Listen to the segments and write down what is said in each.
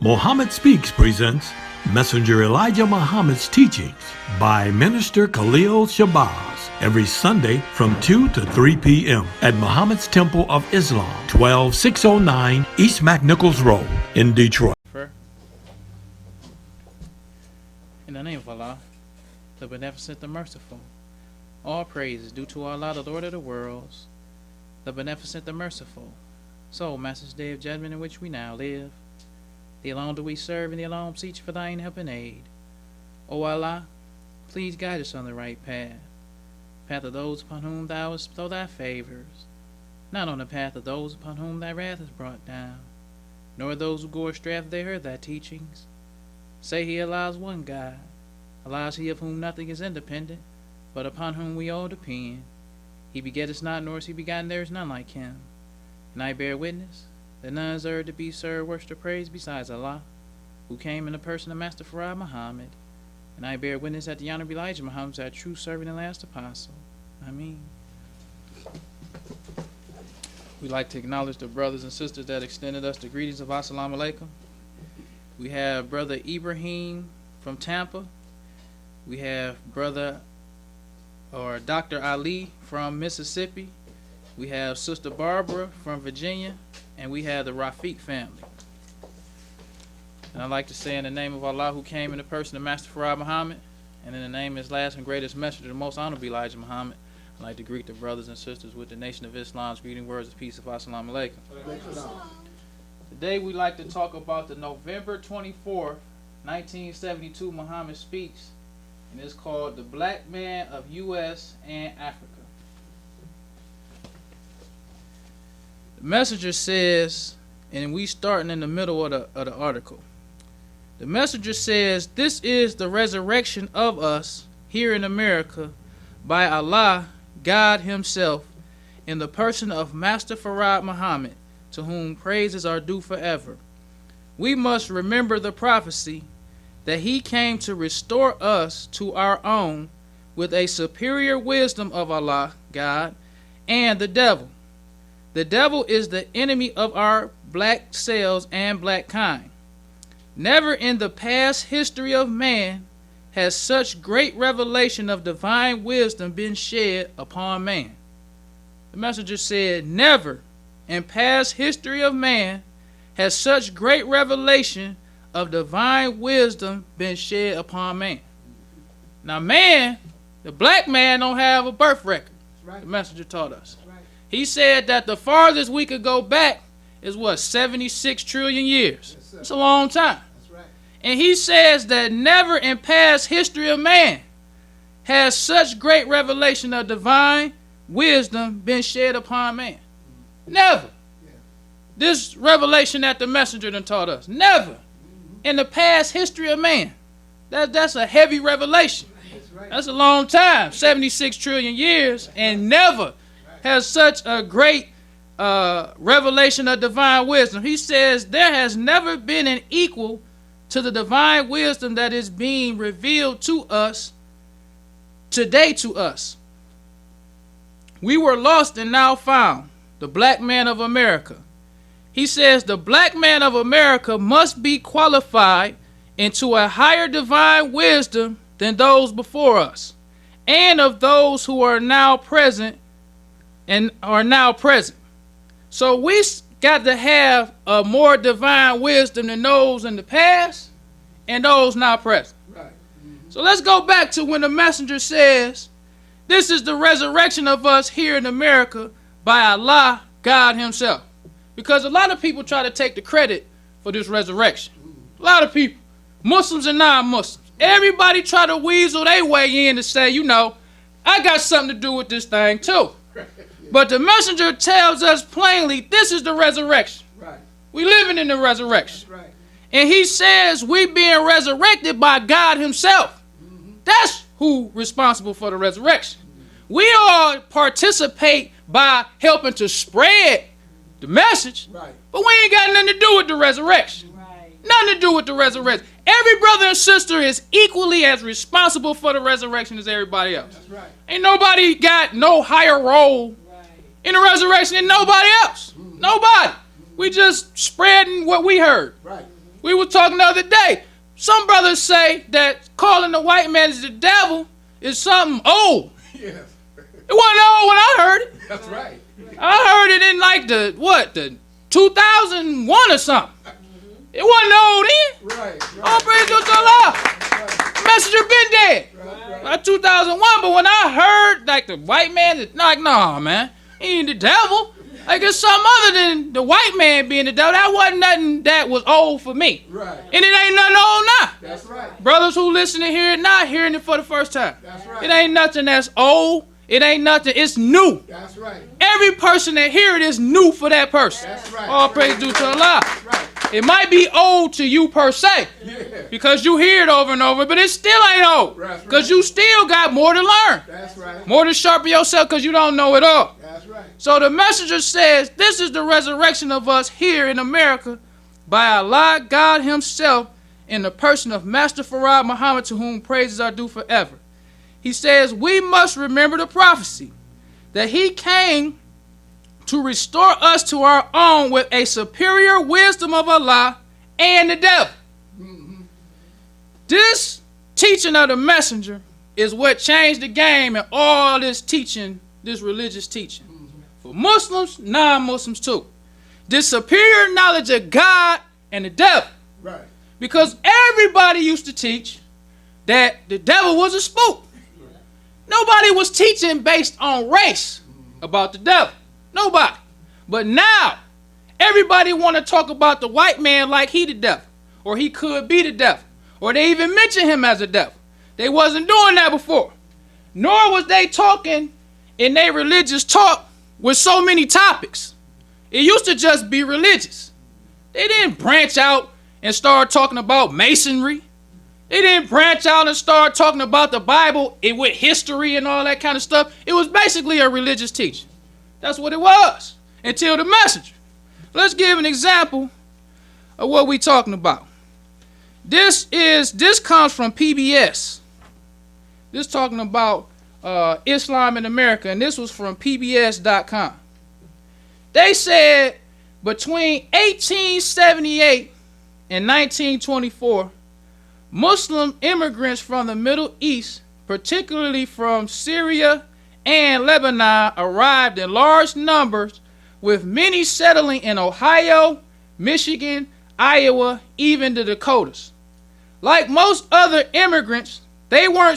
Muhammad Speaks presents Messenger Elijah Muhammad's teachings by Minister Khalil Shabazz every Sunday from 2 to 3 p.m. at Muhammad's Temple of Islam, 12609 East McNichols Road in Detroit. In the name of Allah, the Beneficent, the Merciful, all praise is due to Allah, the Lord of the worlds, the Beneficent, the Merciful. So, Master's Day of Judgment in which we now live, the alone do we serve, and the alone beseech for thine help and aid. O Allah, please guide us on the right path of those upon whom thou hast bestowed thy favors, not on the path of those upon whom thy wrath is brought down, nor those who go astray after they heard thy teachings. Say he allows one God, allows he of whom nothing is independent, but upon whom we all depend. He begetteth not, nor is he begotten, there is none like him. And I bear witness that none is to be served, worship, or praise besides Allah, who came in the person of Master Farad Muhammad. And I bear witness that the Honorable Elijah Muhammad is our true servant and last apostle. Ameen. We'd like to acknowledge the brothers and sisters that extended us the greetings of Assalamu Alaikum. We have Brother Ibrahim from Tampa. We have Dr. Ali from Mississippi. We have Sister Barbara from Virginia. And we have the Rafiq family. And I'd like to say in the name of Allah, who came in the person of Master Farad Muhammad, and in the name of his last and greatest messenger, the most honorable Elijah Muhammad, I'd like to greet the brothers and sisters with the Nation of Islam's greeting words of peace of Assalamu Alaikum. Today we'd like to talk about the November 24th, 1972 Muhammad Speaks, and it's called The Black Man of U.S. and Africa. The messenger says, and we starting in the middle of the article. The messenger says, this is the resurrection of us here in America by Allah, God himself, in the person of Master Farad Muhammad, to whom praises are due forever. We must remember the prophecy that he came to restore us to our own with a superior wisdom of Allah, God, and the devil. The devil is the enemy of our black selves and black kind. Never in the past history of man has such great revelation of divine wisdom been shed upon man. The messenger said, never in past history of man has such great revelation of divine wisdom been shed upon man. Now man, the black man don't have a birth record. Right. The messenger taught us. Right. He said that the farthest we could go back is 76 trillion years. Yes, it's a long time. That's right. And he says that never in past history of man has such great revelation of divine wisdom been shed upon man. Never. Yeah. This revelation that the messenger done taught us. Never in the past history of man. That's a heavy revelation. That's right. That's a long time. 76 trillion years, and never has such a great revelation of divine wisdom. He says there has never been an equal to the divine wisdom that is being revealed to us today to us. We were lost and now found, the black man of America. He says the black man of America must be qualified into a higher divine wisdom than those before us, and of those who are now present and are now present. So we got to have a more divine wisdom than those in the past and those now present. Right. Mm-hmm. So let's go back to when the messenger says, this is the resurrection of us here in America by Allah, God himself. Because a lot of people try to take the credit for this resurrection. A lot of people, Muslims and non-Muslims, everybody try to weasel their way in to say, I got something to do with this thing too. But the messenger tells us plainly, this is the resurrection. Right. We living in the resurrection. That's right. And he says we being resurrected by God himself. Mm-hmm. That's who responsible for the resurrection. Mm-hmm. We all participate by helping to spread the message, right, but we ain't got nothing to do with the resurrection. Right. Nothing to do with the resurrection. Every brother and sister is equally as responsible for the resurrection as everybody else. That's right. Ain't nobody got no higher role in the resurrection than nobody else. Nobody. We just spreading what we heard. Right. We were talking the other day. Some brothers say that calling the white man the devil is something old. Yes. It wasn't old when I heard it. That's right. I heard it in like the 2001 or something. It wasn't old then. Right. All praise to Allah. Right. Messenger been dead. Right. By 2001, but when I heard like the white man, like, nah, man, he ain't the devil. Like it's something other than the white man being the devil. That wasn't nothing that was old for me. Right. And it ain't nothing old now. That's right. Brothers who listen to hear it now, hearing it for the first time. That's right. It ain't nothing that's old. It ain't nothing. It's new. That's right. Every person that hear it is new for that person. That's right. All praise due to Allah. That's right. It might be old to you per se, Yeah. because you hear it over and over, but it still ain't old, That's because right. you still got more to learn, That's right. more to sharpen yourself, because you don't know it all. That's right. So the messenger says, this is the resurrection of us here in America by Allah, God himself, in the person of Master Farad Muhammad, to whom praises are due forever. He says, we must remember the prophecy that he came to restore us to our own with a superior wisdom of Allah and the devil. Mm-hmm. This teaching of the messenger is what changed the game and all this teaching, this religious teaching. For Muslims, non-Muslims too. This superior knowledge of God and the devil. Right. Because everybody used to teach that the devil was a spook. Nobody was teaching based on race about the devil. Nobody. But now, everybody want to talk about the white man like he the devil, or he could be the devil, or they even mention him as a devil. They wasn't doing that before. Nor was they talking in their religious talk with so many topics. It used to just be religious. They didn't branch out and start talking about masonry. They didn't branch out and start talking about the Bible with history and all that kind of stuff. It was basically a religious teaching. That's what it was until the messenger. Let's give an example of what we're talking about. This comes from PBS. This talking about Islam in America, and this was from PBS.com. They said between 1878 and 1924, Muslim immigrants from the Middle East, particularly from Syria and Lebanon, arrived in large numbers, with many settling in Ohio, Michigan, Iowa, even the Dakotas. Like most other immigrants, they were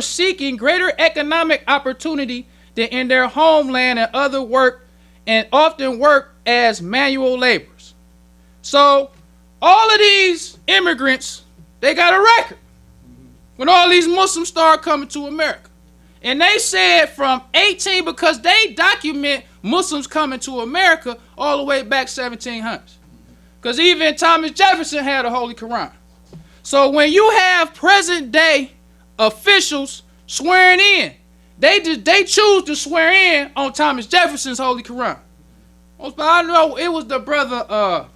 seeking greater economic opportunity than in their homeland and other work, and often work as manual laborers. So all of these immigrants, they got a record when all these Muslims started coming to America. And they said from 18, because they document Muslims coming to America all the way back 1700s. Because even Thomas Jefferson had a Holy Quran. So when you have present day officials swearing in, they choose to swear in on Thomas Jefferson's Holy Quran. I know it was the brother,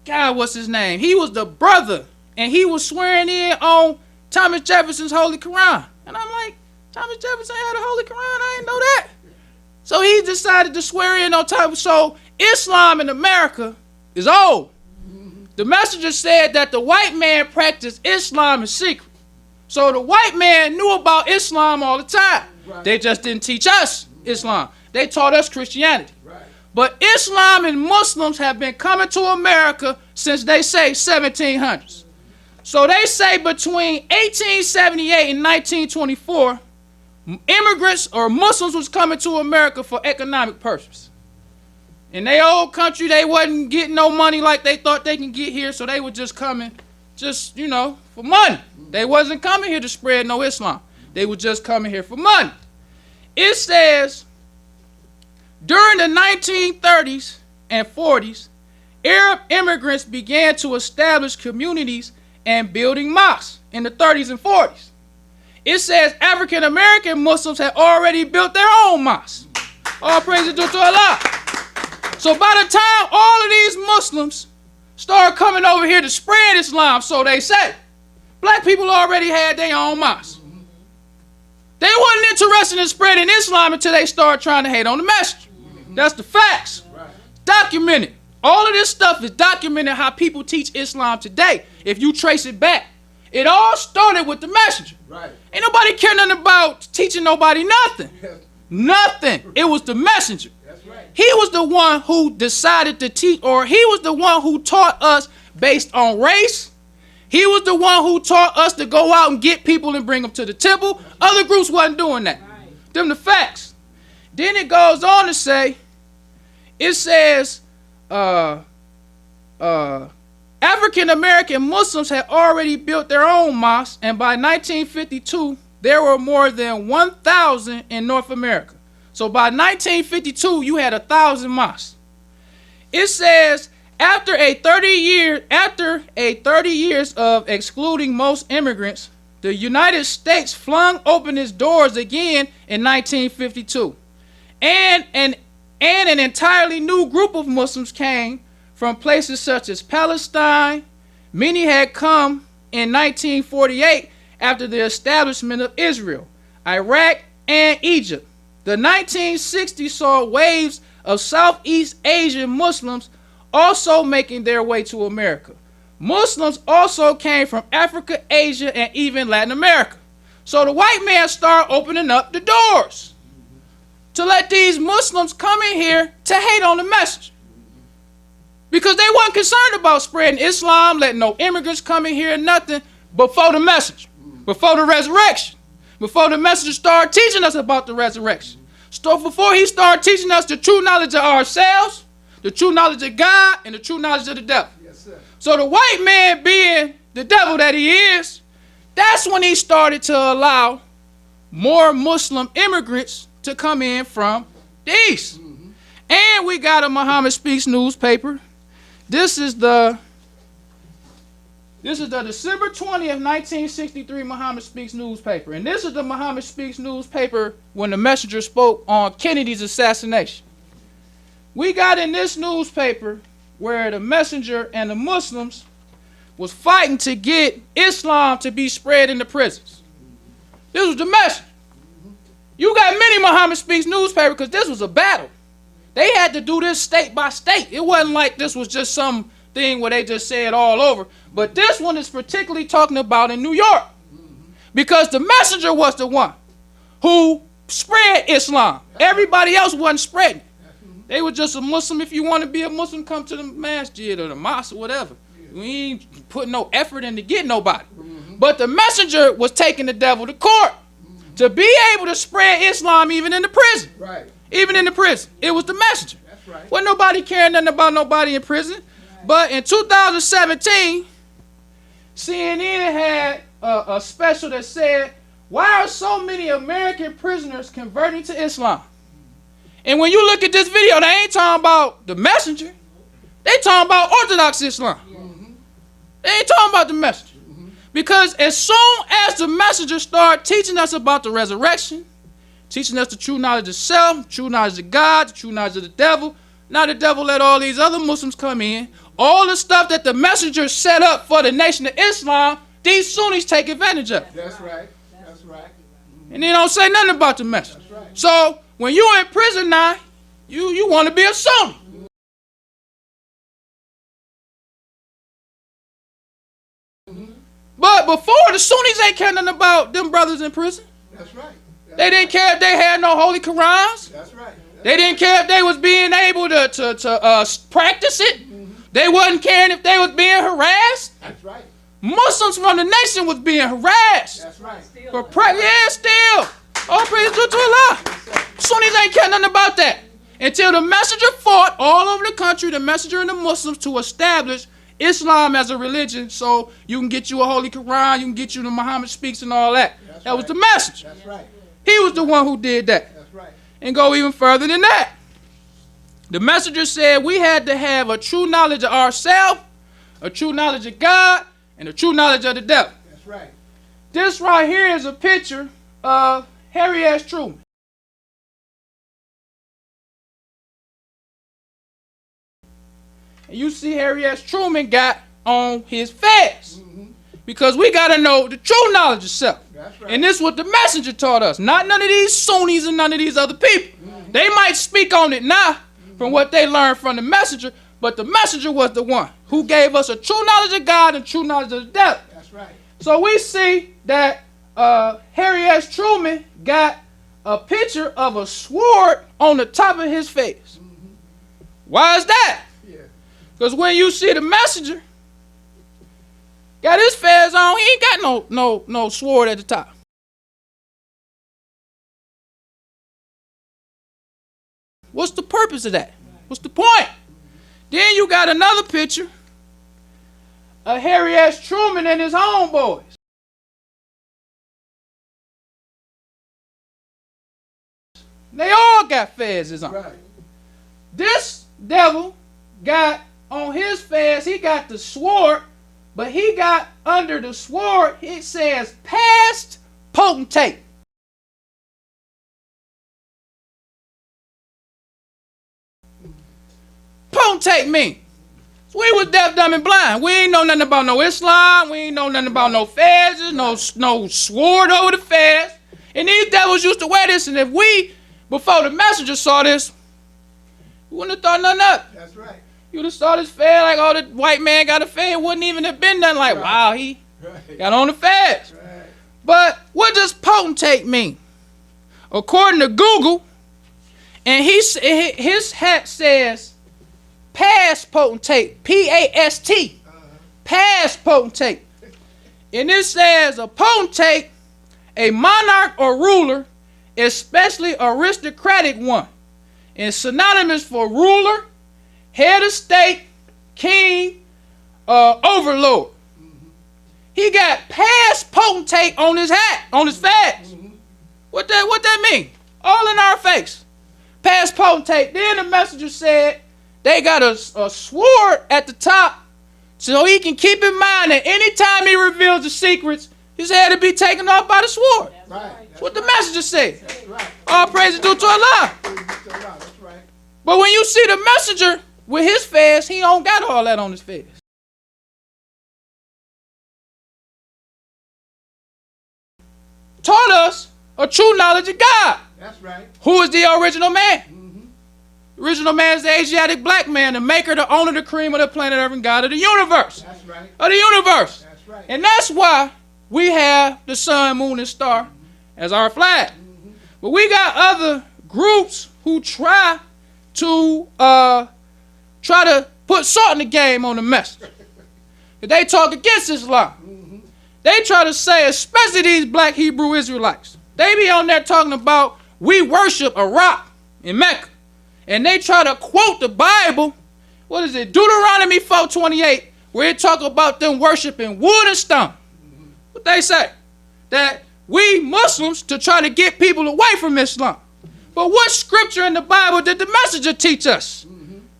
God, what's his name? He was the brother, and he was swearing in on Thomas Jefferson's Holy Quran. And I'm like, Thomas Jefferson had a Holy Quran? I didn't know that. So he decided to swear in on Thomas. So Islam in America is old. The messenger said that the white man practiced Islam in secret. So the white man knew about Islam all the time. Right. They just didn't teach us Islam. They taught us Christianity. Right. But Islam and Muslims have been coming to America since, they say, 1700s. So they say between 1878 and 1924, immigrants or Muslims was coming to America for economic purposes. In their old country, they wasn't getting no money like they thought they can get here, so they were just coming, for money. They wasn't coming here to spread no Islam. They were just coming here for money. It says, during the 1930s and 40s, Arab immigrants began to establish communities and building mosques in the 30s and 40s. It says African American Muslims had already built their own mosques. All praise to Allah. So by the time all of these Muslims start coming over here to spread Islam, so they say, black people already had their own mosques. They wasn't interested in spreading Islam until they started trying to hate on the messenger. That's the facts. Documented. All of this stuff is documented how people teach Islam today. If you trace it back, it all started with the messenger. Right. Ain't nobody care nothing about teaching nobody nothing. Nothing. It was the messenger. That's right. He was the one who decided to teach, or he was the one who taught us based on race. He was the one who taught us to go out and get people and bring them to the temple. Other groups wasn't doing that. Them the facts. Then it goes on to say, it says, African American Muslims had already built their own mosques, and by 1952, there were more than 1,000 in North America. So by 1952, you had 1,000 mosques. It says, after 30 years of excluding most immigrants, the United States flung open its doors again in 1952. And an entirely new group of Muslims came from places such as Palestine. Many had come in 1948 after the establishment of Israel, Iraq, and Egypt. The 1960s saw waves of Southeast Asian Muslims also making their way to America. Muslims also came from Africa, Asia, and even Latin America. So the white man started opening up the doors to let these Muslims come in here to hate on the message. Because they weren't concerned about spreading Islam, letting no immigrants come in here, nothing, before the message, before the resurrection, before the messenger started teaching us about the resurrection. So before he started teaching us the true knowledge of ourselves, the true knowledge of God, and the true knowledge of the devil. Yes, sir. So the white man, being the devil that he is, that's when he started to allow more Muslim immigrants to come in from the east. Mm-hmm. And we got a Muhammad Speaks newspaper. This is the December 20th, 1963 Muhammad Speaks newspaper. And this is the Muhammad Speaks newspaper when the messenger spoke on Kennedy's assassination. We got in this newspaper where the messenger and the Muslims was fighting to get Islam to be spread in the prisons. This was the message. You got many Muhammad Speaks newspaper because this was a battle. They had to do this state by state. It wasn't like this was just some thing where they just say it all over. But this one is particularly talking about in New York. Because the messenger was the one who spread Islam. Everybody else wasn't spreading. They were just a Muslim. If you want to be a Muslim, come to the masjid or the mosque or whatever. We ain't putting no effort in to get nobody. But the messenger was taking the devil to court to be able to spread Islam even in the prison. Right. Even in the prison. It was the messenger. That's right. Wasn't nobody caring nothing about nobody in prison. Right. But in 2017, CNN had a special that said, why are so many American prisoners converting to Islam? And when you look at this video, they ain't talking about the messenger. They talking about Orthodox Islam. Mm-hmm. They ain't talking about the messenger. Mm-hmm. Because as soon as the messenger started teaching us about the resurrection, teaching us the true knowledge of self, true knowledge of God, the true knowledge of the devil, now the devil let all these other Muslims come in. All the stuff that the messenger set up for the nation of Islam, these Sunnis take advantage of. That's right. That's right. Mm-hmm. And they don't say nothing about the messenger. That's right. So when you're in prison now, you want to be a Sunni. Mm-hmm. But before, the Sunnis ain't caring nothing about them brothers in prison. That's right. They didn't care if they had no holy Qurans. That's right. They didn't care if they was being able to practice it. Mm-hmm. They wasn't caring if they was being harassed. That's right. Muslims from the nation was being harassed. That's right. Still. All praise to Allah. Sunnis ain't care nothing about that. Until the messenger fought all over the country, the messenger and the Muslims, to establish Islam as a religion, so you can get you a holy Quran, you can get you the Muhammad Speaks and all that. That was the messenger. That's right. He was the one who did that. That's right. And go even further than that. The messenger said we had to have a true knowledge of ourselves, a true knowledge of God, and a true knowledge of the devil. That's right. This right here is a picture of Harry S. Truman. And you see Harry S. Truman got on his fast. Mm-hmm. Because we got to know the true knowledge of self. That's right. And this is what the messenger taught us. Not none of these Sunnis and none of these other people. Mm-hmm. They might speak on it now from what they learned from the messenger, But the messenger was the one who gave us a true knowledge of God and true knowledge of the devil. That's right. So we see that Harry S. Truman got a picture of a sword on the top of his face. Mm-hmm. Why is that? Yeah. Because when you see the messenger got his fez on, he ain't got no sword at the top. What's the purpose of that? What's the point? Then you got another picture of Harry S. Truman and his homeboys. They all got fezes on. Right. This devil got on his fez, he got the sword, but he got under the sword, it says past potentate. Potentate mean? We was deaf, dumb, and blind. We ain't know nothing about no Islam. We ain't know nothing about no fezes, no sword over the fez. And these devils used to wear this, and if we, before the messenger saw this, we wouldn't have thought nothing of it. That's right. You would have saw this fez like, oh, the white man got a fez. It wouldn't even have been nothing like, Right. wow, he Right. got on the fez. Right. But what does potentate mean? According to Google, and his hat says past potentate, P-A-S-T, past potentate. And it says a potentate, a monarch or ruler, especially aristocratic one, and synonymous for ruler, head of state, king, overlord. He got past potentate on his hat, on his fez. What that mean? All in our face. Past potentate. Then the messenger said they got a sword at the top so he can keep in mind that anytime he reveals the secrets, his head will be taken off by the sword. Right. That's what the messenger said. That's right. All praise is due to Allah. That's right. But when you see the messenger with his fez, he don't got all that on his fez. Taught us a true knowledge of God. That's right. Who is the original man? Mm-hmm. The original man is the Asiatic black man, the maker, the owner, the cream of the planet Earth, and God of the universe. That's right. Of the universe. That's right. And that's why we have the sun, moon, and star as our flag. But we got other groups who try to put salt in the game on the message. They talk against Islam. They try to say, especially these black Hebrew Israelites, they be on there talking about we worship a rock in Mecca. And they try to quote the Bible, what is it, Deuteronomy 4:28, where it talk about them worshiping wood and stone. What they say? That we Muslims to try to get people away from Islam. But what scripture in the Bible did the messenger teach us?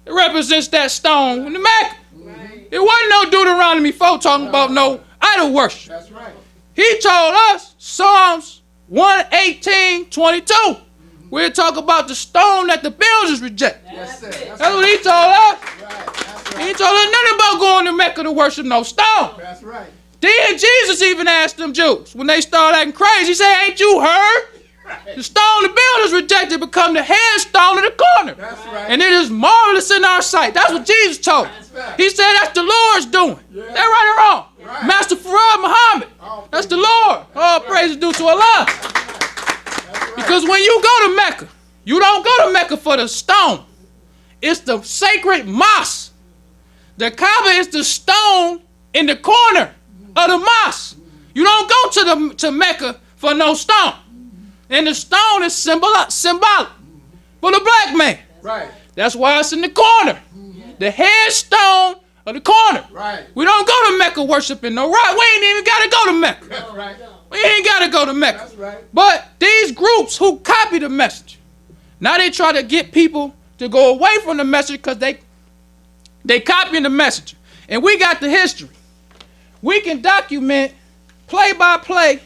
It represents that stone in the Mecca. It wasn't no Deuteronomy 4 talking about no idol worship. That's right. He told us Psalms 118:22. Where it talk about the stone that the builders rejected. Yes, sir. That's what he told us. Right. That's He right. ain't told us nothing about going to Mecca to worship no stone. That's right. Then Jesus even asked them Jews when they started acting crazy. He said, ain't you heard? The stone the builders rejected become the headstone in the corner. That's right. And it is marvelous in our sight. That's what Jesus told us. right. He said that's the Lord's doing. Yeah. That right or wrong? Right. Master Farad Muhammad. All That's the praise- Lord. All praise is due to Allah. That's right. Because when you go to Mecca, you don't go to Mecca for the stone. It's the sacred mosque. The Kaaba is the stone in the corner of the mosque. You don't go to Mecca for no stone. And the stone is symbolic for the black man. Right. That's why it's in the corner. The headstone of the corner. Right. We don't go to Mecca worshiping no rock. We ain't even got to go to Mecca. That's right. We ain't got to go to Mecca. That's right. But these groups who copy the message, now they try to get people to go away from the message because they copying the message. And we got the history. We can document play by play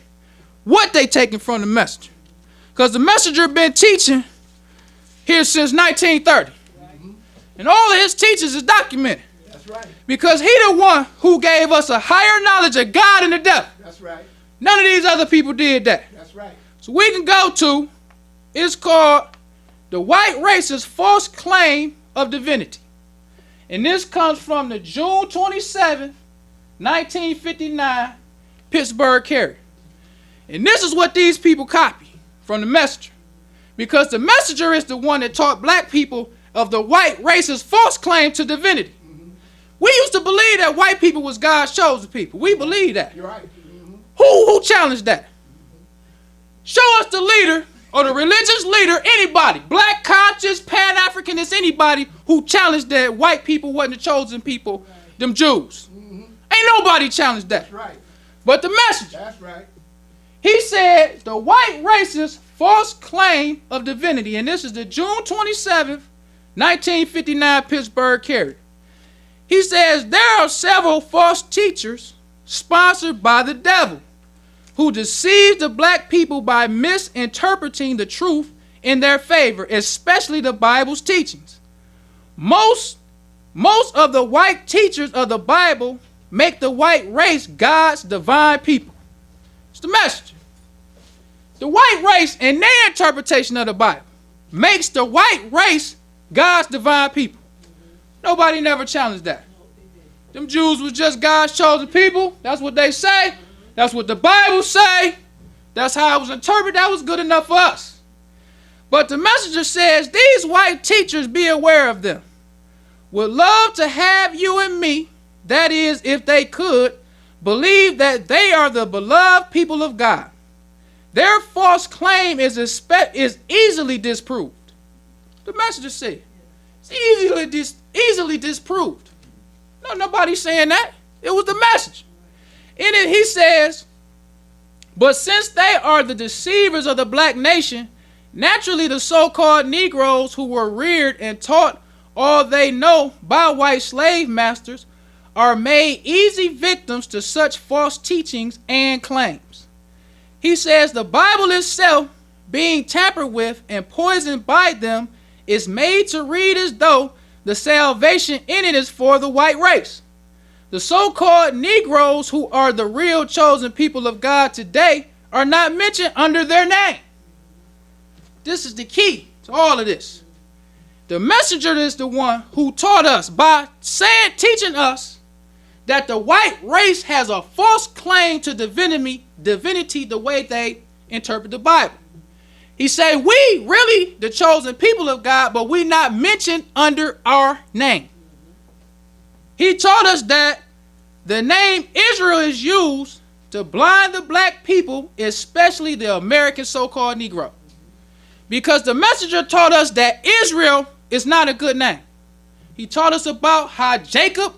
what they taking from the messenger. Because the messenger been teaching here since 1930. And all of his teachings is documented. That's right. Because he the one who gave us a higher knowledge of God and the devil. That's right. None of these other people did that. That's right. So we can go to, it's called The White Race's False Claim of Divinity. And this comes from the June 27th, 1959 Pittsburgh Carrier. And this is what these people copy from the Messenger. Because the Messenger is the one that taught black people of the white race's false claim to divinity. We used to believe that white people was God's chosen people. We believe that. You're right. Who challenged that? Show us the leader or the religious leader, anybody, black conscious, Pan-Africanist, anybody who challenged that white people wasn't the chosen people, them Jews. Ain't nobody challenged that. That's right. But the Messenger. That's right. He said the white race's false claim of divinity, and this is the June 27th, 1959 Pittsburgh Carrier. He says there are several false teachers sponsored by the devil who deceive the black people by misinterpreting the truth in their favor, especially the Bible's teachings. Most of the white teachers of the Bible make the white race God's divine people. It's the message. The white race, in their interpretation of the Bible, makes the white race God's divine people. Nobody never challenged that. Them Jews was just God's chosen people. That's what they say. That's what the Bible say. That's how it was interpreted. That was good enough for us. But the Messenger says, these white teachers, be aware of them, would love to have you and me, that is, if they could, believe that they are the beloved people of God. Their false claim is easily disproved. The Messenger said, it's easily disproved. No, nobody's saying that. It was the message. In it, he says, but since they are the deceivers of the black nation, naturally the so-called Negroes who were reared and taught all they know by white slave masters are made easy victims to such false teachings and claims. He says the Bible itself, being tampered with and poisoned by them, is made to read as though the salvation in it is for the white race. The so-called Negroes who are the real chosen people of God today are not mentioned under their name. This is the key to all of this. The Messenger is the one who taught us by teaching us that the white race has a false claim to divinity the way they interpret the Bible. He said, we really the chosen people of God, but we not mentioned under our name. He taught us that the name Israel is used to blind the black people, especially the American so-called Negro. Because the Messenger taught us that Israel is not a good name. He taught us about how Jacob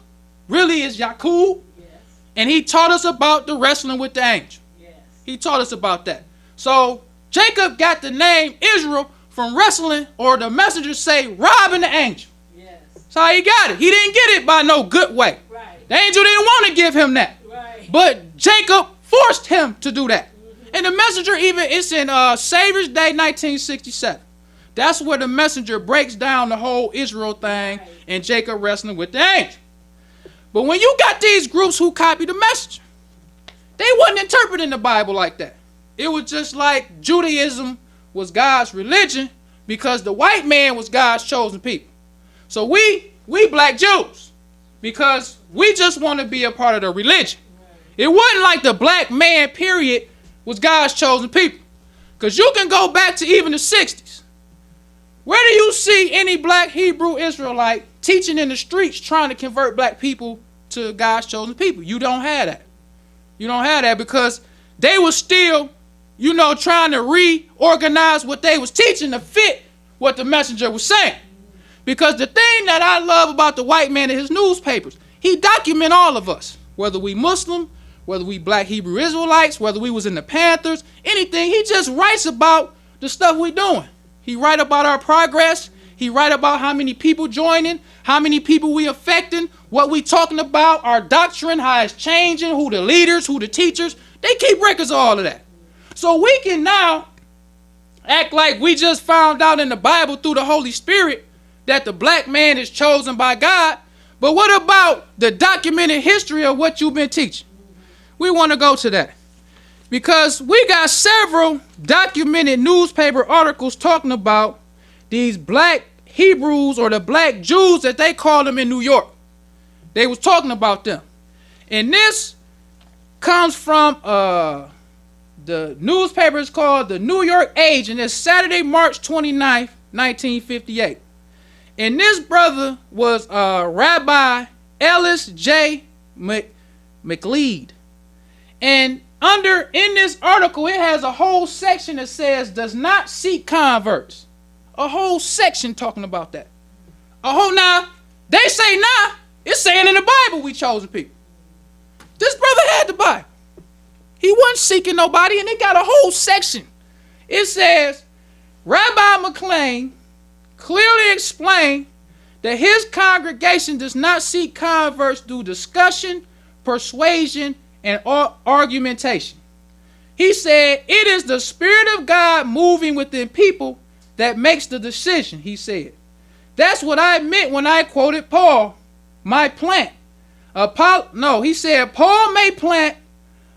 really is Yakub. Yes. And he taught us about the wrestling with the angel. Yes. He taught us about that. So Jacob got the name Israel from wrestling, or the Messenger say, robbing the angel. Yes. That's how he got it. He didn't get it by no good way. Right. The angel didn't want to give him that. Right. But Jacob forced him to do that. Mm-hmm. And the Messenger even, it's in Savior's Day 1967. That's where the Messenger breaks down the whole Israel thing, right, and Jacob wrestling with the angel. But when you got these groups who copy the Messenger, they wasn't interpreting the Bible like that. It was just like Judaism was God's religion because the white man was God's chosen people. So we black Jews because we just want to be a part of the religion. It wasn't like the black man, period, was God's chosen people. Because you can go back to even the 60s. Where do you see any black Hebrew Israelite teaching in the streets trying to convert black people to God's chosen people? You don't have that. You don't have that because they were still, trying to reorganize what they was teaching to fit what the Messenger was saying. Because the thing that I love about the white man in his newspapers, he document all of us, whether we Muslim, whether we black Hebrew Israelites, whether we was in the Panthers, anything. He just writes about the stuff we doing. He write about our progress. He write about how many people joining, how many people we affecting, what we talking about, our doctrine, how it's changing, who the leaders, who the teachers. They keep records of all of that. So we can now act like we just found out in the Bible through the Holy Spirit that the black man is chosen by God. But what about the documented history of what you've been teaching? We want to go to that. Because we got several documented newspaper articles talking about these black Hebrews or the black Jews that they called them in New York. They was talking about them. And this comes from the newspaper is called the New York Age, and it's Saturday, March 29th, 1958. And this brother was Rabbi Ellis J. McLeod. And in this article, it has a whole section that says, does not seek converts. A whole section talking about that. Now, they say nah, it's saying in the Bible we chosen people. This brother had the Bible. He wasn't seeking nobody, and it got a whole section. It says, Rabbi McLean clearly explained that his congregation does not seek converts through discussion, persuasion, and argumentation. He said, it is the Spirit of God moving within people that makes the decision, he said. That's what I meant when I quoted Paul, my plant. He said, Paul may plant,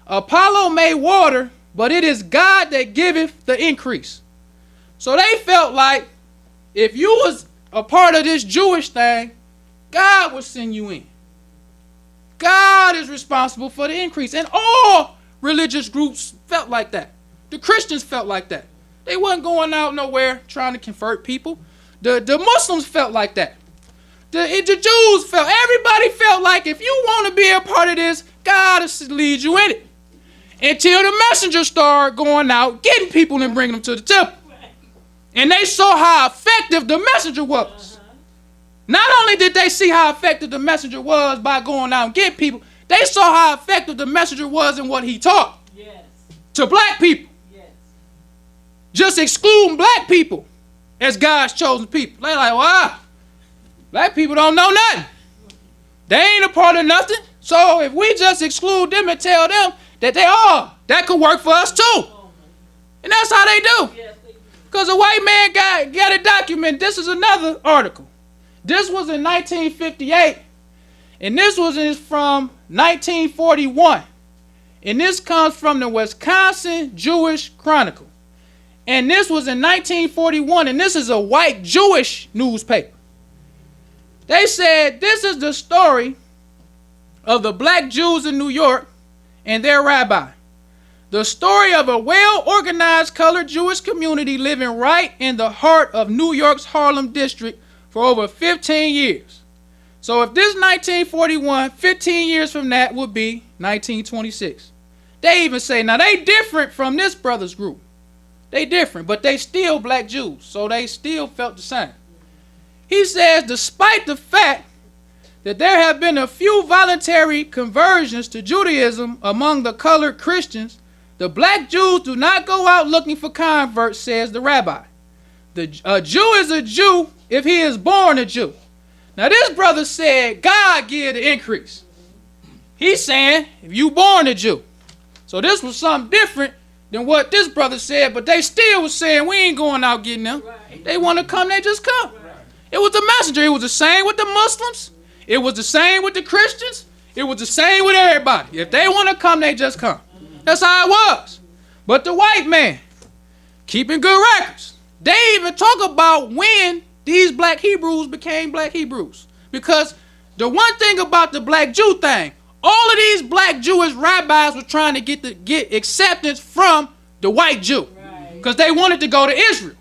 Apollo may water, but it is God that giveth the increase. So they felt like if you was a part of this Jewish thing, God would send you in. God is responsible for the increase. And all religious groups felt like that. The Christians felt like that. They wasn't going out nowhere trying to convert people. The Muslims felt like that. The Jews felt, everybody felt like if you want to be a part of this, God will lead you in it. Until the messenger started going out, getting people and bringing them to the temple. And they saw how effective the messenger was. Not only did they see how effective the messenger was by going out and getting people, they saw how effective the messenger was in what he taught. Yes. To black people. Yes. Just excluding black people as God's chosen people. They're like, wow, black people don't know nothing. They ain't a part of nothing. So if we just exclude them and tell them that they are, that could work for us too. And that's how they do. Because a white man got it documented. This is another article. This was in 1958. And this was from 1941. And this comes from the Wisconsin Jewish Chronicle. And this was in 1941. And this is a white Jewish newspaper. They said this is the story of the black Jews in New York and their rabbi. The story of a well-organized colored Jewish community living right in the heart of New York's Harlem district for over 15 years. So if this 1941, 15 years from that would be 1926. They even say, now they different from this brother's group. They different, but they still black Jews, so they still felt the same. He says, despite the fact that there have been a few voluntary conversions to Judaism among the colored Christians, the black Jews do not go out looking for converts, says the rabbi. A Jew is a Jew if he is born a Jew. Now this brother said God give the increase. He's saying if you born a Jew. So this was something different than what this brother said, but they still was saying we ain't going out getting them. Right. They want to come, they just come. Right. It was the messenger. It was the same with the Muslims. It was the same with the Christians. It was the same with everybody. If they want to come, they just come. That's how it was. But the white man, keeping good records. They even talk about when these black Hebrews became black Hebrews. Because the one thing about the black Jew thing, all of these black Jewish rabbis were trying to get acceptance from the white Jew. Because they wanted to go to Israel.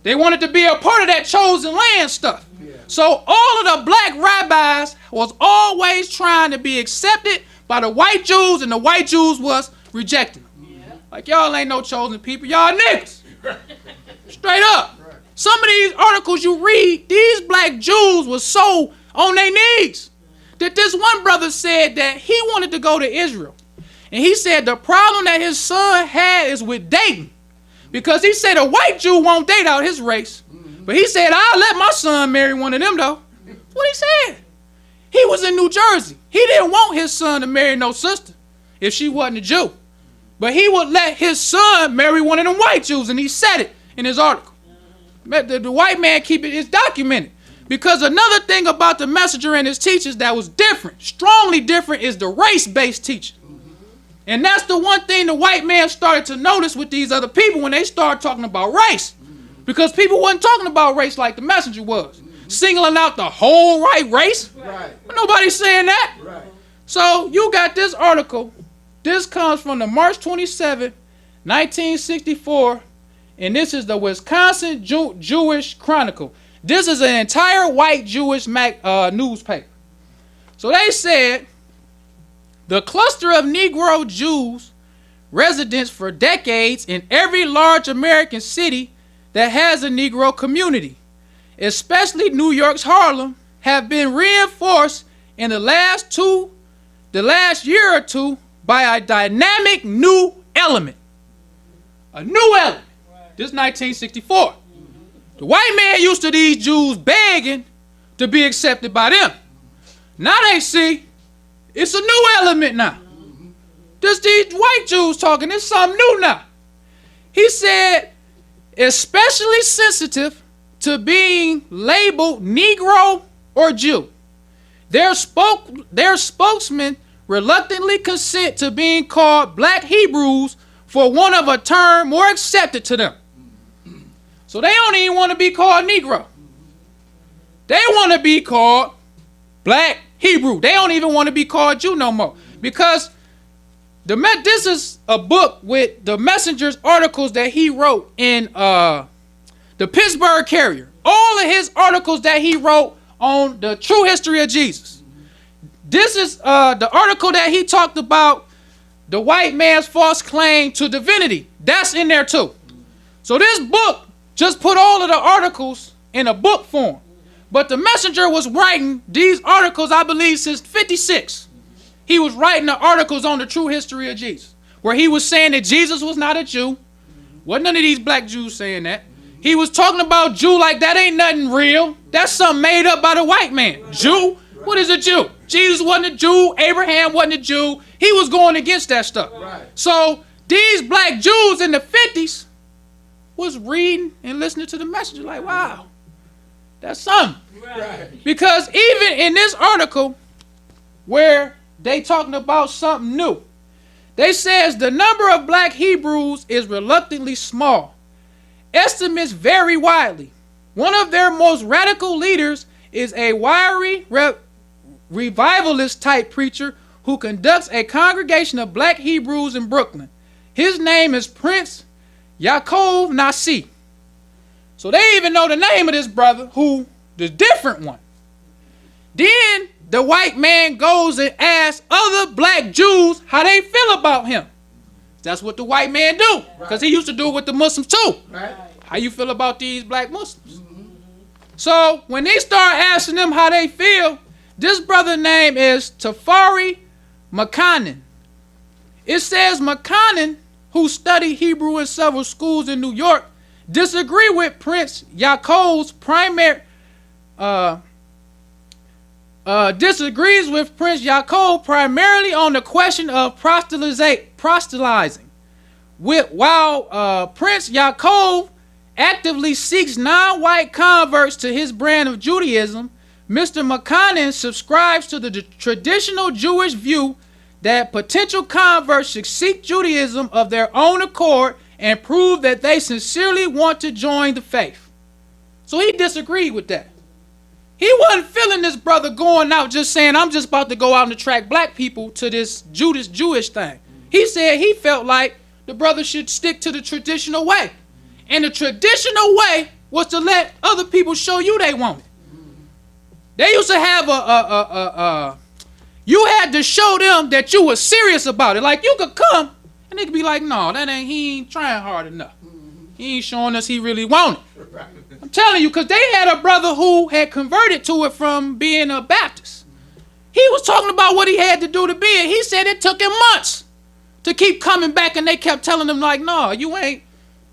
They wanted to be a part of that chosen land stuff. Yeah. So all of the black rabbis was always trying to be accepted by the white Jews, and the white Jews was rejecting them. Yeah. Like, y'all ain't no chosen people, y'all niggas. Straight up. Right. Some of these articles you read, these black Jews were so on their knees that this one brother said that he wanted to go to Israel. And he said the problem that his son had is with dating. Because he said a white Jew won't date out his race. But he said, I'll let my son marry one of them, though. That's what he said. He was in New Jersey. He didn't want his son to marry no sister if she wasn't a Jew. But he would let his son marry one of them white Jews, and he said it in his article. The white man keep it, it's documented. Because another thing about the messenger and his teachers that was different, strongly different, is the race-based teaching. And that's the one thing the white man started to notice with these other people when they started talking about race. Because people wasn't talking about race like the messenger was. Singling out the whole white race. Right. Nobody's saying that. Right. So you got this article. This comes from the March 27, 1964. And this is the Wisconsin Jewish Chronicle. This is an entire white Jewish newspaper. So they said, the cluster of Negro Jews residents for decades in every large American city that has a Negro community, especially New York's Harlem, have been reinforced in the last year or two by a dynamic new element. A new element. This is 1964. The white man used to these Jews begging to be accepted by them. Now they see it's a new element now. This these white Jews talking, it's something new now. He said, especially sensitive to being labeled Negro or Jew. Their spokesmen reluctantly consent to being called Black Hebrews for want of a term more accepted to them. So they don't even want to be called Negro. They want to be called Black Hebrew. They don't even want to be called Jew no more. Because this is a book with the Messenger's articles that he wrote in the Pittsburgh Carrier. All of his articles that he wrote on the true history of Jesus. This is the article that he talked about the white man's false claim to divinity. That's in there too. So this book just put all of the articles in a book form. But the Messenger was writing these articles, I believe, since 56. He was writing the articles on the true history of Jesus, where he was saying that Jesus was not a Jew. Wasn't none of these black Jews saying that. He was talking about Jew like that ain't nothing real. That's something made up by the white man. Jew? What is a Jew? Jesus wasn't a Jew. Abraham wasn't a Jew. He was going against that stuff. Right. So these black Jews in the 50s was reading and listening to the Messenger like, wow, that's something. Right. Because even in this article where they talking about something new, they says the number of black Hebrews is reluctantly small. Estimates vary widely. One of their most radical leaders is a wiry revivalist type preacher who conducts a congregation of black Hebrews in Brooklyn. His name is Prince Yaakov Nasi. So they even know the name of this brother, who the different one. Then the white man goes and asks other black Jews how they feel about him. That's what the white man do, because he used to do it with the Muslims too. Right. How you feel about these black Muslims? So when they start asking them how they feel, this brother's name is Tafari Makanin. It says Makanin, who studied Hebrew in several schools in New York, disagrees with Prince Yaakov's primarily on the question of proselytizing. While Prince Yaakov actively seeks non-white converts to his brand of Judaism, Mr. Makanin subscribes to the traditional Jewish view that potential converts should seek Judaism of their own accord and prove that they sincerely want to join the faith. So he disagreed with that. He wasn't feeling this brother going out just saying, I'm just about to go out and attract black people to this Jewish thing. He said he felt like the brother should stick to the traditional way. And the traditional way was to let other people show you they want it. They used to have you had to show them that you were serious about it. Like you could come and they could be like, no, he ain't trying hard enough. He ain't showing us he really want it. I'm telling you, because they had a brother who had converted to it from being a Baptist. He was talking about what he had to do to be it. He said it took him months to keep coming back, and they kept telling him like, no, you ain't,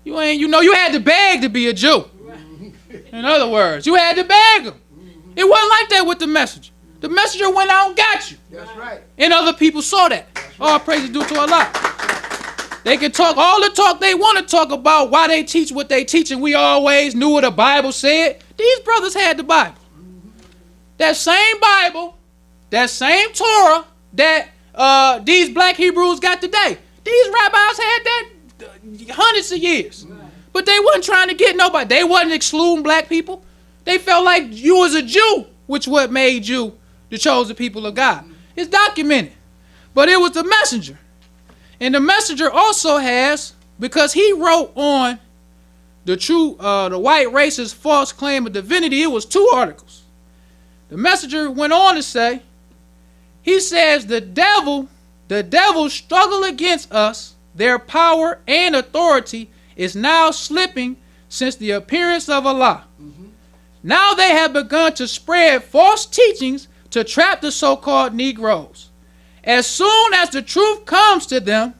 you had to beg to be a Jew. In other words, you had to beg him. It wasn't like that with the messenger. The messenger went out and got you. That's right. And other people saw that. All praise is due to Allah. They can talk all the talk they want to talk about why they teach what they teach, and we always knew what the Bible said. These brothers had the Bible. That same Bible, that same Torah that these black Hebrews got today. These rabbis had that hundreds of years. But they wasn't trying to get nobody. They wasn't excluding black people. They felt like you was a Jew, which what made you the chosen people of God. It's documented. But it was the messenger. And the messenger also has, because he wrote on the white race's false claim of divinity, it was 2 articles. The messenger went on to say, he says the devil struggle against us, their power and authority is now slipping since the appearance of Allah. Now they have begun to spread false teachings to trap the so-called Negroes. As soon as the truth comes to them,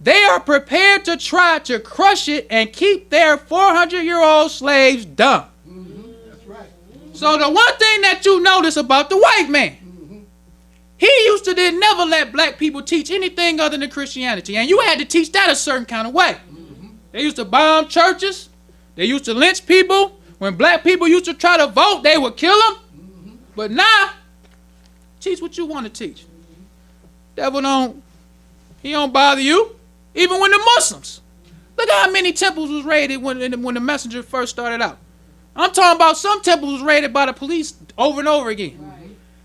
they are prepared to try to crush it and keep their 400-year-old slaves dumb. That's right. So the one thing that you notice about the white man, he used to never let black people teach anything other than Christianity. And you had to teach that a certain kind of way. They used to bomb churches. They used to lynch people. When black people used to try to vote, they would kill them. But now, teach what you want to teach. Devil don't bother you. Even when the Muslims. Look at how many temples was raided when the messenger first started out. I'm talking about some temples was raided by the police over and over again.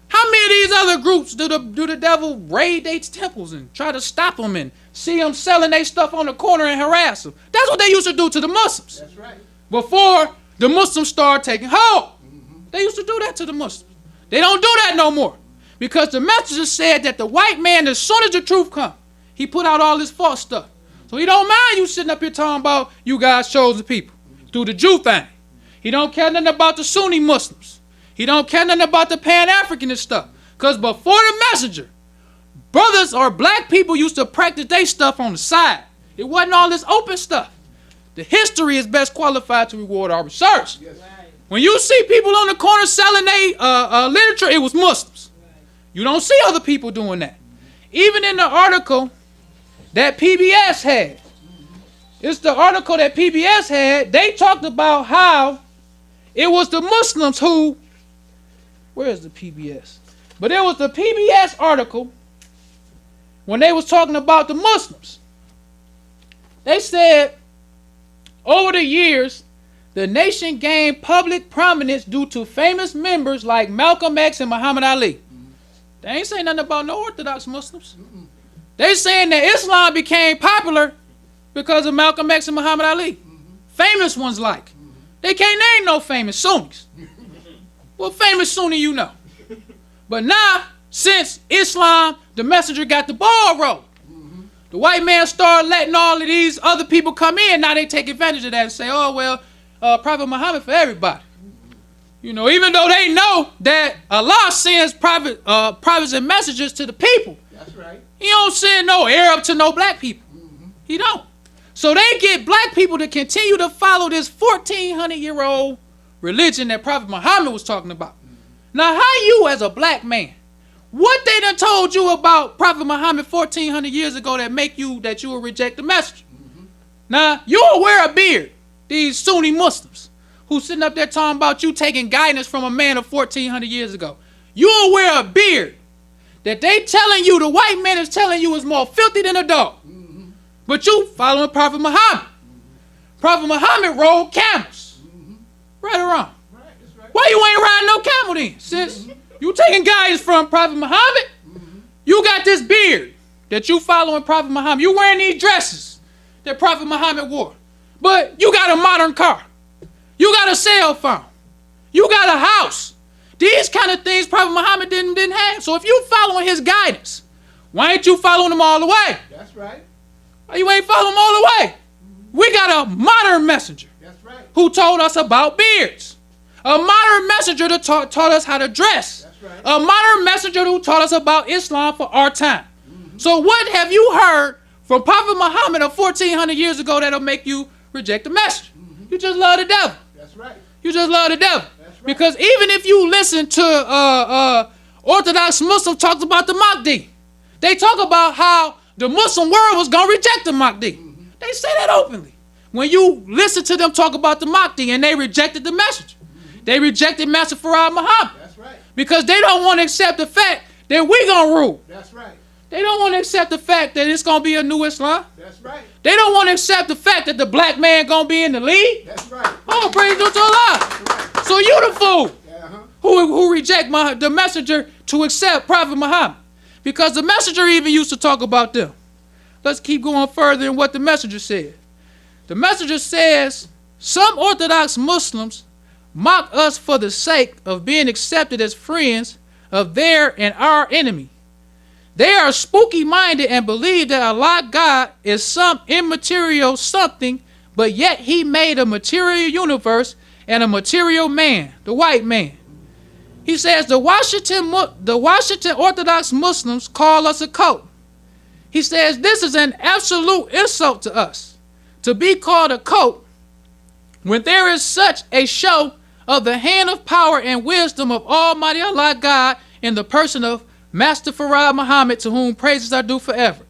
How many of these other groups do the devil raid their temples and try to stop them and see them selling their stuff on the corner and harass them? That's what they used to do to the Muslims. That's right. Before the Muslims started taking hold. They used to do that to the Muslims. They don't do that no more. Because the messenger said that the white man, as soon as the truth comes, he put out all this false stuff. So he don't mind you sitting up here talking about you guys chosen people through the Jew thing. He don't care nothing about the Sunni Muslims. He don't care nothing about the Pan-Africanist stuff. Because before the messenger, brothers or black people used to practice their stuff on the side. It wasn't all this open stuff. The history is best qualified to reward our research. Yes. When you see people on the corner selling their literature, it was Muslims. You don't see other people doing that. Even in the article that PBS had, they talked about how it was the Muslims who, where is the PBS? But it was the PBS article when they was talking about the Muslims. They said, over the years, the nation gained public prominence due to famous members like Malcolm X and Muhammad Ali. They ain't saying nothing about no Orthodox Muslims. They saying that Islam became popular because of Malcolm X and Muhammad Ali. Famous ones like. They can't name no famous Sunnis. What famous Sunni you know? But now, since Islam, the messenger got the ball rolling. The white man started letting all of these other people come in. Now they take advantage of that and say, oh, well, Prophet Muhammad for everybody. You know, even though they know that Allah sends prophets and messengers to the people. That's right. He don't send no Arab to no black people. He don't. So they get black people to continue to follow this 1,400-year-old religion that Prophet Muhammad was talking about. Now, how you as a black man, what they done told you about Prophet Muhammad 1,400 years ago that you will reject the message? Now, you'll wear a beard, these Sunni Muslims, who sitting up there talking about you taking guidance from a man of 1,400 years ago. You'll wear a beard that they telling you, the white man is telling you is more filthy than a dog. But you following Prophet Muhammad. Prophet Muhammad rode camels. Right or wrong? Right. That's right. Why you ain't riding no camel then? Since you taking guidance from Prophet Muhammad, you got this beard that you following Prophet Muhammad. You wearing these dresses that Prophet Muhammad wore. But you got a modern car. You got a cell phone. You got a house. These kind of things Prophet Muhammad didn't have. So if you following his guidance, why ain't you following him all the way? That's right. Why you ain't following him all the way? We got a modern messenger. That's right. Who told us about beards. A modern messenger that taught us how to dress. That's right. A modern messenger who taught us about Islam for our time. So what have you heard from Prophet Muhammad of 1,400 years ago that'll make you reject the message? You just love the devil. That's right. You just love the devil. That's right. Because even if you listen to Orthodox Muslims talk about the Mahdi, they talk about how the Muslim world was going to reject the Mahdi. They say that openly. When you listen to them talk about the Mahdi and they rejected the message. They rejected Master Farad Muhammad. That's right. Because they don't want to accept the fact that we're going to rule. That's right. They don't want to accept the fact that it's going to be a new Islam. That's right. They don't want to accept the fact that the black man going to be in the lead. That's right. Oh, praise be to Allah. That's right. So you the fool Uh-huh. who reject the messenger to accept Prophet Muhammad. Because the messenger even used to talk about them. Let's keep going further in what the messenger said. The messenger says, some Orthodox Muslims mock us for the sake of being accepted as friends of their and our enemy. They are spooky-minded and believe that Allah God is some immaterial something, but yet he made a material universe and a material man, the white man. He says the Washington Orthodox Muslims call us a cult. He says this is an absolute insult to us, to be called a cult when there is such a show of the hand of power and wisdom of Almighty Allah God in the person of Master Farad Muhammad, to whom praises are due forever,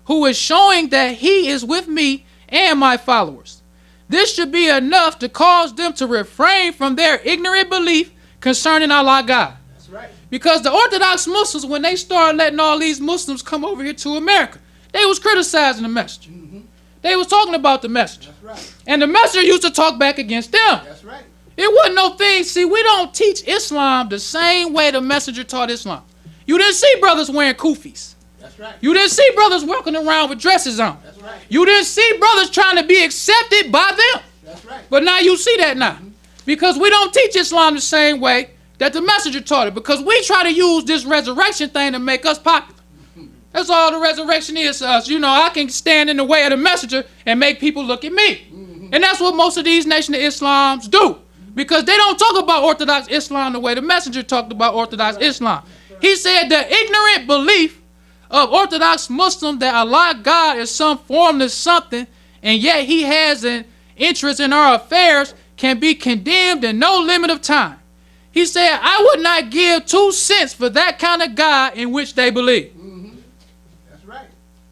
who is showing that he is with me and my followers. This should be enough to cause them to refrain from their ignorant belief concerning Allah God. That's right. Because the Orthodox Muslims, when they started letting all these Muslims come over here to America, they was criticizing the messenger. Mm-hmm. They was talking about the messenger. That's right. And the messenger used to talk back against them. That's right. It wasn't no thing. See, we don't teach Islam the same way the messenger taught Islam. You didn't see brothers wearing kufis. That's right. You didn't see brothers walking around with dresses on. That's right. You didn't see brothers trying to be accepted by them. That's right. But now you see that now. Because we don't teach Islam the same way that the messenger taught it. Because we try to use this resurrection thing to make us popular. That's all the resurrection is to us. You know, I can stand in the way of the messenger and make people look at me. And that's what most of these Nation of Islams do. Because they don't talk about Orthodox Islam the way the messenger talked about Orthodox Islam. He said the ignorant belief of Orthodox Muslims that Allah God is some formless something, and yet he has an interest in our affairs, can be condemned in no limit of time. He said, I would not give 2 cents for that kind of God in which they believe. That's right.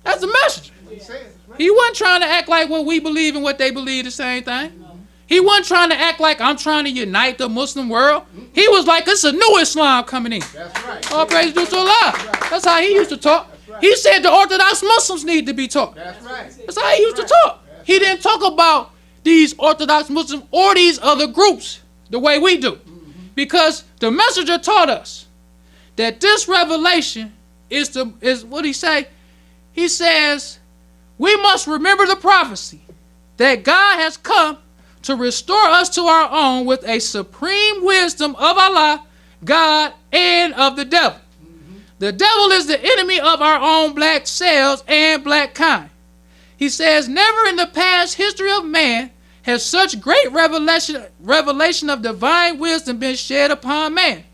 That's the message. What he says. That's right. He wasn't trying to act like what we believe and what they believe the same thing. He wasn't trying to act like I'm trying to unite the Muslim world. He was like, it's a new Islam coming in. That's right. All praise due to Allah. That's how he used to talk. right. He said the Orthodox Muslims need to be taught. That's right. That's how he used to talk. He didn't talk about these Orthodox Muslims or these other groups the way we do. Because the messenger taught us that this revelation is what he say? He says, we must remember the prophecy that God has come to restore us to our own with a supreme wisdom of Allah, God, and of the devil. The devil is the enemy of our own black selves and black kind. He says, never in the past history of man has such great revelation of divine wisdom been shed upon man.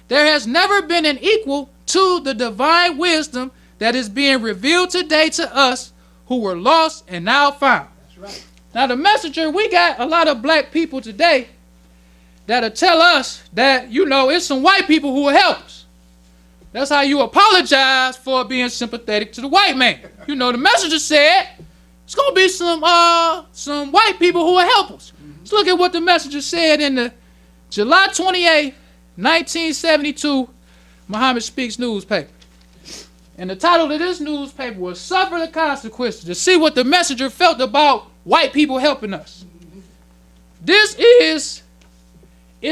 There has never been an equal to the divine wisdom that is being revealed today to us who were lost and now found. That's right. Now the messenger, we got a lot of black people today that'll tell us that, you know, it's some white people who will help us. That's how you apologize for being sympathetic to the white man. You know, the messenger said it's going to be some white people who will help us. Let's look at what the messenger said in the July 28, 1972 Muhammad Speaks newspaper. And the title of this newspaper was Suffer the Consequences, to see what the messenger felt about white people helping us. It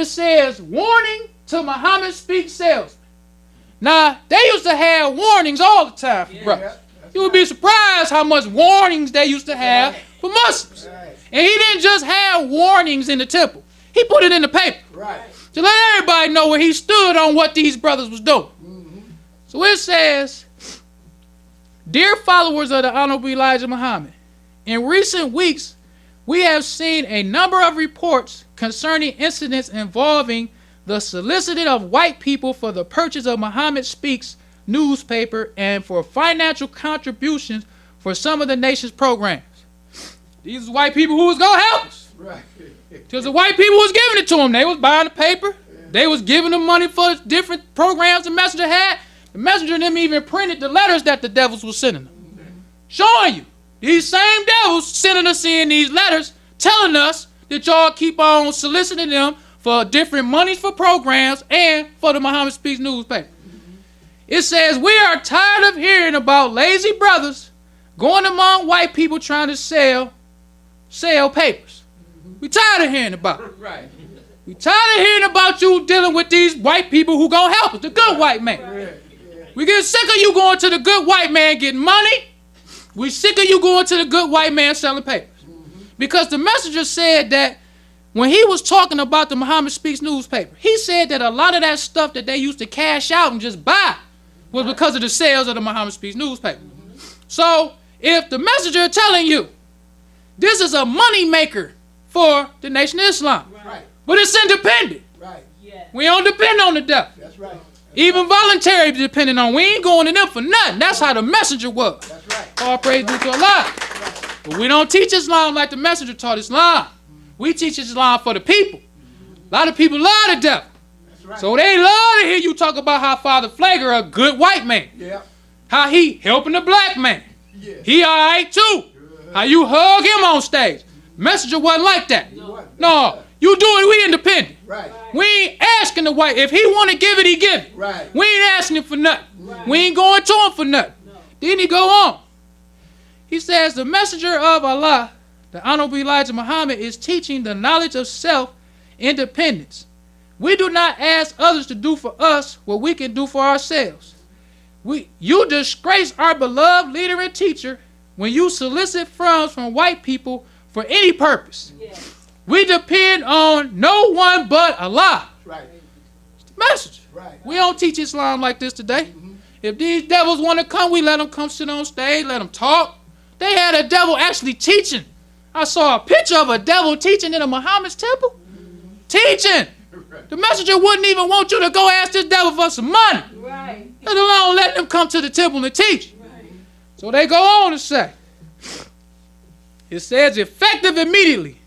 says, warning to Muhammad Speaks salesman. Now, they used to have warnings all the time for brothers. You would be surprised how much warnings they used to have for Muslims. Right. And he didn't just have warnings in the temple. He put it in the paper Right. to let everybody know where he stood on what these brothers was doing. So it says, dear followers of the Honorable Elijah Muhammad, in recent weeks, we have seen a number of reports concerning incidents involving the soliciting of white people for the purchase of Muhammad Speaks newspaper and for financial contributions for some of the nation's programs. These are white people who was going to help us. Right. Because the white people was giving it to them. They was buying the paper. They was giving them money for different programs the messenger had. The messenger and them even printed the letters that the devils was sending them. Showing you. These same devils sending us in these letters telling us that y'all keep on soliciting them for different monies for programs and for the Muhammad Speaks newspaper. It says, we are tired of hearing about lazy brothers going among white people trying to sell papers. We tired of hearing about it. Right. We tired of hearing about you dealing with these white people who gonna help us, the good white man. We get sick of you going to the good white man getting money. We sick of you going to the good white man selling papers. Because the messenger said that when he was talking about the Muhammad Speaks newspaper, he said that a lot of that stuff that they used to cash out and just buy was because of the sales of the Muhammad Speaks newspaper. So if the messenger telling you this is a money maker for the Nation of Islam, Right. but it's independent. Right. We don't depend on the devil. That's right. Even voluntary depending on. We ain't going to them for nothing. That's how the messenger was. That's right. All praise due to Allah. But we don't teach Islam like the messenger taught Islam. We teach Islam for the people. A lot of people love the devil. That's right. So they love to hear you talk about how Father Flager a good white man. Yeah. How he helping the black man. Yeah. He all right too. How you hug him on stage. Messenger wasn't like that. No, you do it, we independent. Right. We ain't asking the white. If he want to give it, he give it. Right. We ain't asking him for nothing. We ain't going to him for nothing. Then he go on. He says, the messenger of Allah, the Honorable Elijah Muhammad, is teaching the knowledge of self-independence. We do not ask others to do for us what we can do for ourselves. You disgrace our beloved leader and teacher when you solicit funds from white people for any purpose. We depend on no one but Allah. Right. It's the message. Right. We don't teach Islam like this today. If these devils want to come, we let them come sit on stage, let them talk. They had a devil actually teaching. I saw a picture of a devil teaching in a Muhammad's temple. Teaching. The messenger wouldn't even want you to go ask this devil for some money. Right. Let alone let them come to the temple and teach. So they go on to say, it says, effective immediately.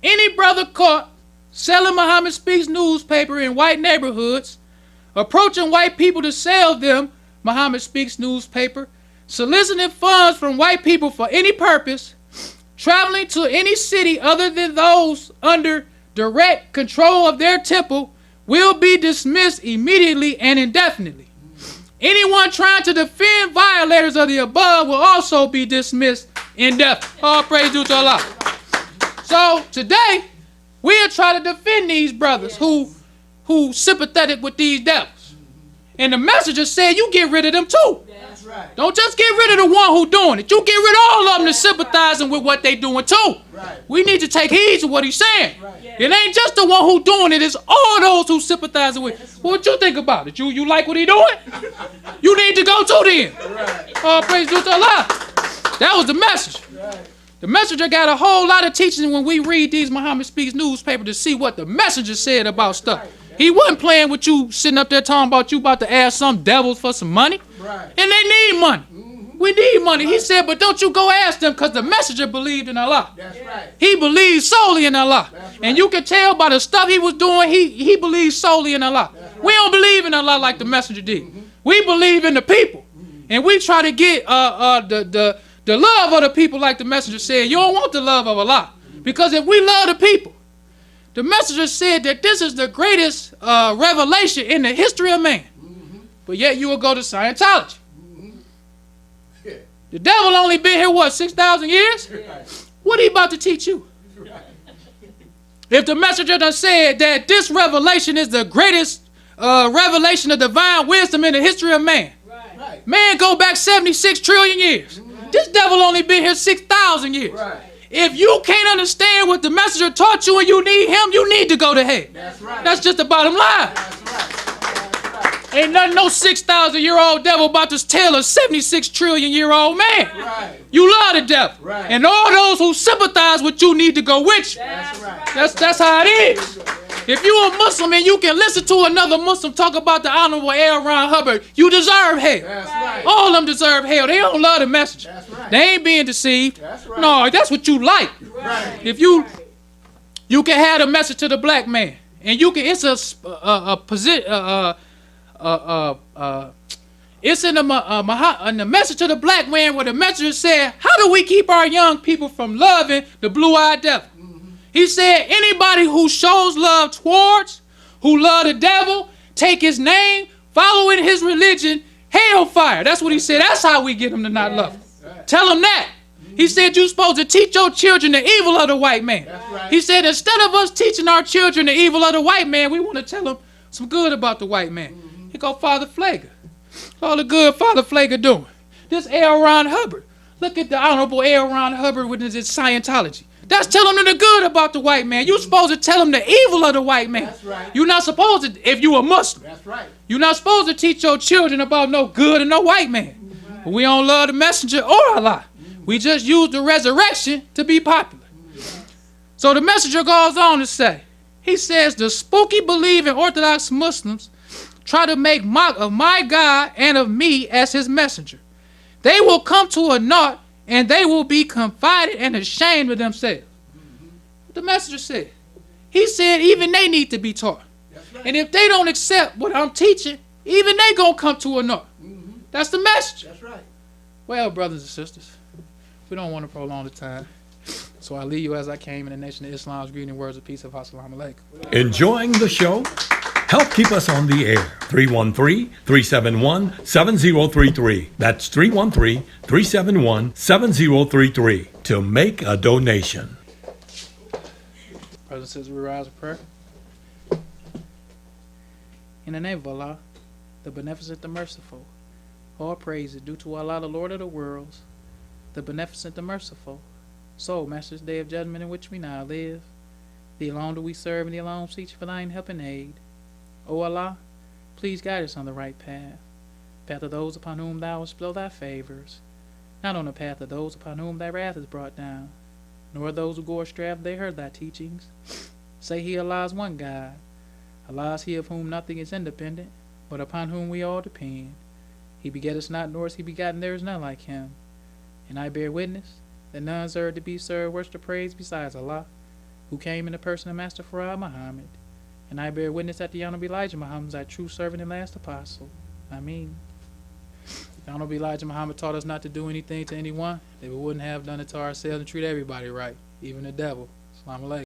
Any brother caught selling Muhammad Speaks newspaper in white neighborhoods, approaching white people to sell them Muhammad Speaks newspaper, soliciting funds from white people for any purpose, traveling to any city other than those under direct control of their temple, will be dismissed immediately and indefinitely. Anyone trying to defend violators of the above will also be dismissed indefinitely. All praise due to Allah. So today, we'll try to defend these brothers who sympathetic with these devils. And the messenger said, you get rid of them too. That's right. Don't just get rid of the one who doing it. You get rid of all of them that's sympathizing with what they doing too. Right. We need to take heed to what he's saying. Right. It ain't just the one who doing it, it's all those who sympathizing with it. What you think about it? You like what he doing? You need to go to them. Right. All praise due to Allah. That was the message. Right. The messenger got a whole lot of teaching when we read these Muhammad Speaks newspaper to see what the messenger said about stuff. He wasn't playing with you sitting up there talking about you about to ask some devils for some money. Right. And they need money. We need money. He said, but don't you go ask them because the messenger believed in Allah. That's right. He believed solely in Allah. That's right. And you can tell by the stuff he was doing, he believed solely in Allah. We don't believe in Allah like the messenger did. We believe in the people. And we try to get the love of the people like the messenger said. You don't want the love of Allah. Because if we love the people, the messenger said that this is the greatest revelation in the history of man. But yet you will go to Scientology. Yeah. The devil only been here, what, 6,000 years? What he about to teach you? If the messenger done said that this revelation is the greatest revelation of divine wisdom in the history of man. Right. Man go back 76 trillion years. This devil only been here 6,000 years. Right. If you can't understand what the messenger taught you and you need him, you need to go to hell. That's right. That's just the bottom line. That's right. That's right. Ain't nothing no 6,000-year-old devil about to tell a 76 trillion-year-old man. Right. You love the devil. Right. And all those who sympathize with you need to go with you. That's right. That's how it is. If you a Muslim and you can listen to another Muslim talk about the Honorable L. Ron Hubbard, you deserve hell. That's right. All of them deserve hell. They don't love the message. That's right. They ain't being deceived. That's right. No, that's what you like. Right. If you can have a message to the black man, and you can, it's a position, it's in the message to the black man where the messenger said, how do we keep our young people from loving the blue-eyed devil? He said, anybody who shows love towards, who love the devil, take his name, following his religion, Hellfire. That's what he said. That's how we get them to not love him. Right. Tell them that. He said you're supposed to teach your children the evil of the white man. That's right. He said instead of us teaching our children the evil of the white man, we want to tell them some good about the white man. Here go Father Flager. All the good Father Flager doing. This L. Ron Hubbard. Look at the Honorable L. Ron Hubbard with his Scientology. That's telling them the good about the white man. You're supposed to tell them the evil of the white man. That's right. You're not supposed to, if you're a Muslim. That's right. You're not supposed to teach your children about no good and no white man. But we don't love the messenger or Allah. We just use the resurrection to be popular. So the messenger goes on to say, he says the spooky believing Orthodox Muslims try to make mock of my God and of me as his messenger. They will come to a naught and they will be confided and ashamed of themselves. What the messenger said. He said even they need to be taught. That's right. And if they don't accept what I'm teaching, even they gonna come to a naught. That's the message. That's right. Well, brothers and sisters, we don't want to prolong the time. So I leave you as I came in the nation of Islam's greeting words of peace of Assalamu alaikum. Enjoying the show? Help keep us on the air. 313-371-7033. That's 313-371-7033 to make a donation. Brothers and sisters, we rise in prayer. In the name of Allah, the beneficent, the merciful, all praise is due to Allah, the Lord of the worlds, the beneficent, the merciful. So, Master's day of judgment in which we now live, thee alone do we serve, and thee alone seek for thine help and aid. O Allah, please guide us on the right path, path of those upon whom thou hast blow thy favors, not on the path of those upon whom thy wrath is brought down, nor those who go astray after they heard thy teachings. Say he, Allah is one God. Allah is he of whom nothing is independent, but upon whom we all depend. He begetteth not, nor is he begotten, there is none like him. And I bear witness that none deserve to be served worship to praise besides Allah, who came in the person of Master Farah Muhammad. And I bear witness that the Honorable Elijah Muhammad is thy true servant and last apostle. Ameen. The Honorable Elijah Muhammad taught us not to do anything to anyone that we wouldn't have done it to ourselves, and treat everybody right, even the devil. Assalamu alaikum.